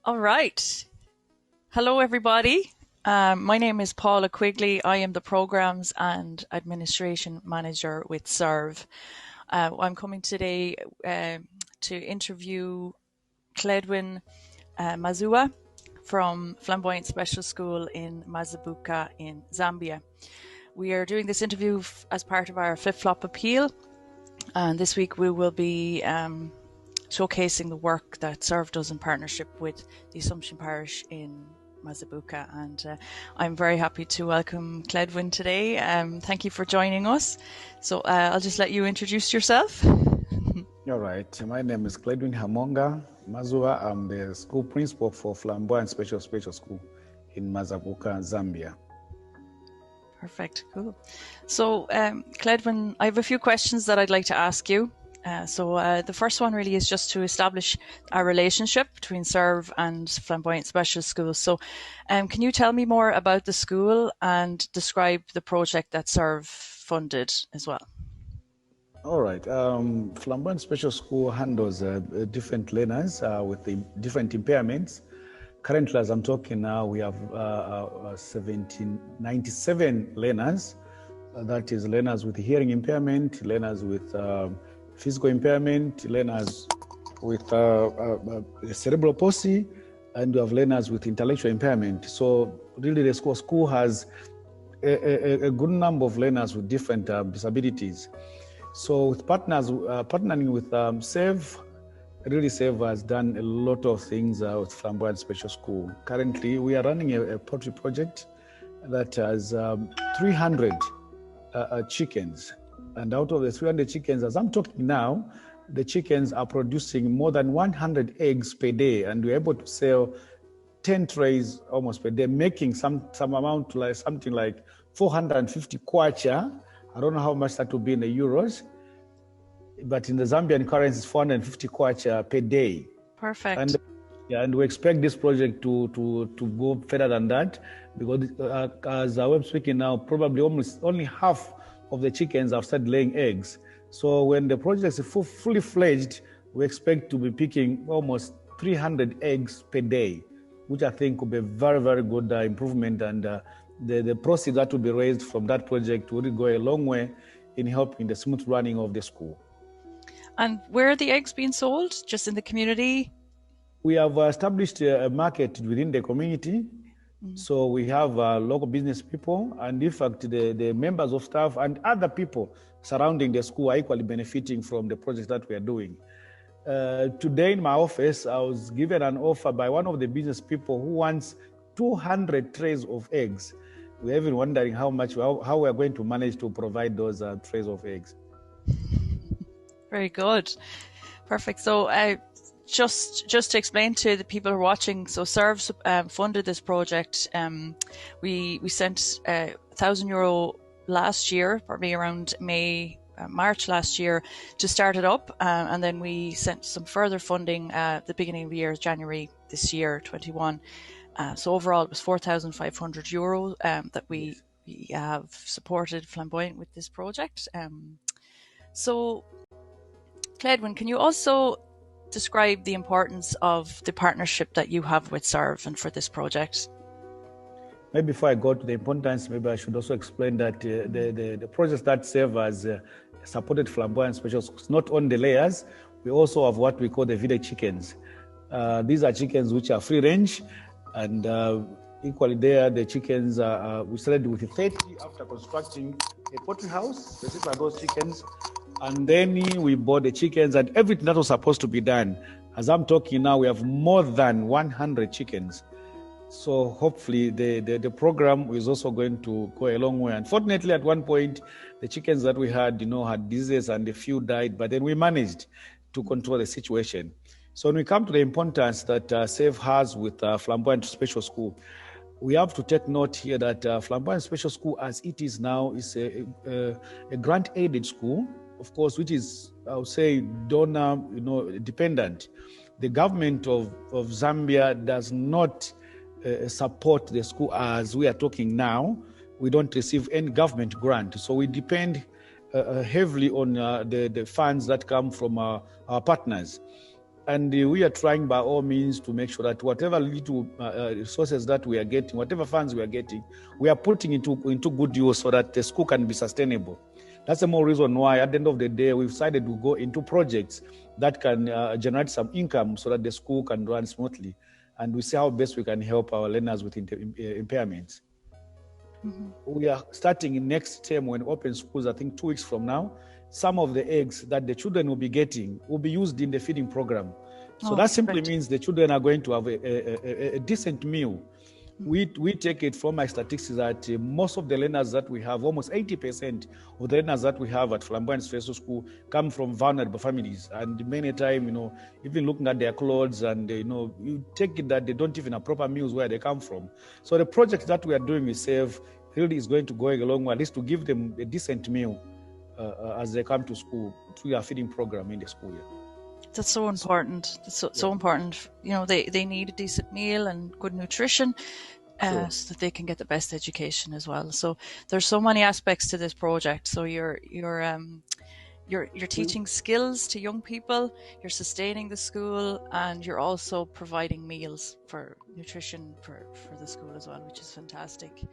All right. Hello, everybody. My name is Paula Quigley. I am the Programs and Administration Manager with SERV. I'm coming today to interview Cledwyn Hamoonga from Flamboyant Special School in Mazabuka in Zambia. We are doing this interview as part of our flip-flop appeal, and this week we will be showcasing the work that SERV does in partnership with the Assumption Parish in Mazabuka, and I'm very happy to welcome Cledwyn today. Thank you for joining us. So I'll just let you introduce yourself. All right. My name is Cledwyn Hamoonga Mazua. I'm the school principal for Flamboyant Special School in Mazabuka, Zambia. Perfect. Cool. So Cledwyn, I have a few questions that I'd like to ask you. The first one really is just to establish our relationship between SERV and Flamboyant Special School. So can you tell me more about the school and describe the project that SERV funded as well? All right. Flamboyant Special School handles different learners with the different impairments. Currently, as I'm talking now, we have 97 learners. That is learners with hearing impairment, learners with physical impairment, learners with cerebral palsy, and we have learners with intellectual impairment. So really the school has a good number of learners with different disabilities. So with partnering with SERV, really SERV has done a lot of things with Flamboyant Special School. Currently, we are running a poultry project that has 300 chickens. And out of the 300 chickens, as I'm talking now, the chickens are producing more than 100 eggs per day, and we're able to sell 10 trays almost per day, making some amount like something like 450 kwacha. I don't know how much that will be in the euros, but in the Zambian currency, it's 450 kwacha per day. Perfect. And we expect this project to go further than that, because as I'm speaking now, probably almost only half of the chickens have started laying eggs. So when the project is fully fledged, we expect to be picking almost 300 eggs per day, which I think will be a very, very good improvement. And the proceeds that will be raised from that project will go a long way in helping the smooth running of the school. And where are the eggs being sold? Just in the community? We have established a market within the community. So we have local business people, and in fact, the members of staff and other people surrounding the school are equally benefiting from the project that we are doing. Today in my office, I was given an offer by one of the business people who wants 200 trays of eggs. We're even wondering how we are going to manage to provide those trays of eggs. Very good. Perfect. So just to explain to the people who are watching, so SERV funded this project. We sent €1,000 last year, probably around March last year, to start it up, and then we sent some further funding at the beginning of the year, January this year, 21. So overall, it was €4,500 that we have supported Flamboyant with this project. So, Cledwyn, can you also describe the importance of the partnership that you have with SERV and for this project? Maybe before I go to the importance, maybe I should also explain that the projects that SERV has supported Flamboyant Special Schools, not on the layers, we also have what we call the village chickens. These are chickens which are free range, and equally there, the chickens, we started with 30 after constructing a poultry house, specifically for those chickens. And then we bought the chickens and everything that was supposed to be done. As I'm talking now, we have more than 100 chickens. So hopefully the program is also going to go a long way. Unfortunately, at one point, the chickens that we had, had disease and a few died, but then we managed to control the situation. So when we come to the importance that SERV has with Flamboyant Special School, we have to take note here that Flamboyant Special School, as it is now, is a grant-aided school, of course, which is, I would say, donor, dependent. The government of Zambia does not support the school as we are talking now. We don't receive any government grant, so we depend heavily on the funds that come from our partners. And we are trying by all means to make sure that whatever little resources that we are getting, whatever funds we are getting, we are putting into good use so that the school can be sustainable. That's the more reason why at the end of the day, we've decided to go into projects that can generate some income so that the school can run smoothly. And we see how best we can help our learners with impairments. Mm-hmm. We are starting in next term when open schools, I think 2 weeks from now. Some of the eggs that the children will be getting will be used in the feeding program. So that simply means the children are going to have a decent meal. We take it from my statistics that most of the learners that we have, almost 80% of the learners that we have at Flamboyant Special School come from vulnerable families. And many times, even looking at their clothes and, you take it that they don't even have proper meals where they come from. So the project that we are doing with SAVE really is going to go a long way, at least to give them a decent meal as they come to school through our feeding program in the school year. That's so important. So important. They need a decent meal and good nutrition so that they can get the best education as well. So there's so many aspects to this project. So you're teaching skills to young people, you're sustaining the school, and you're also providing meals for nutrition for the school as well, which is fantastic.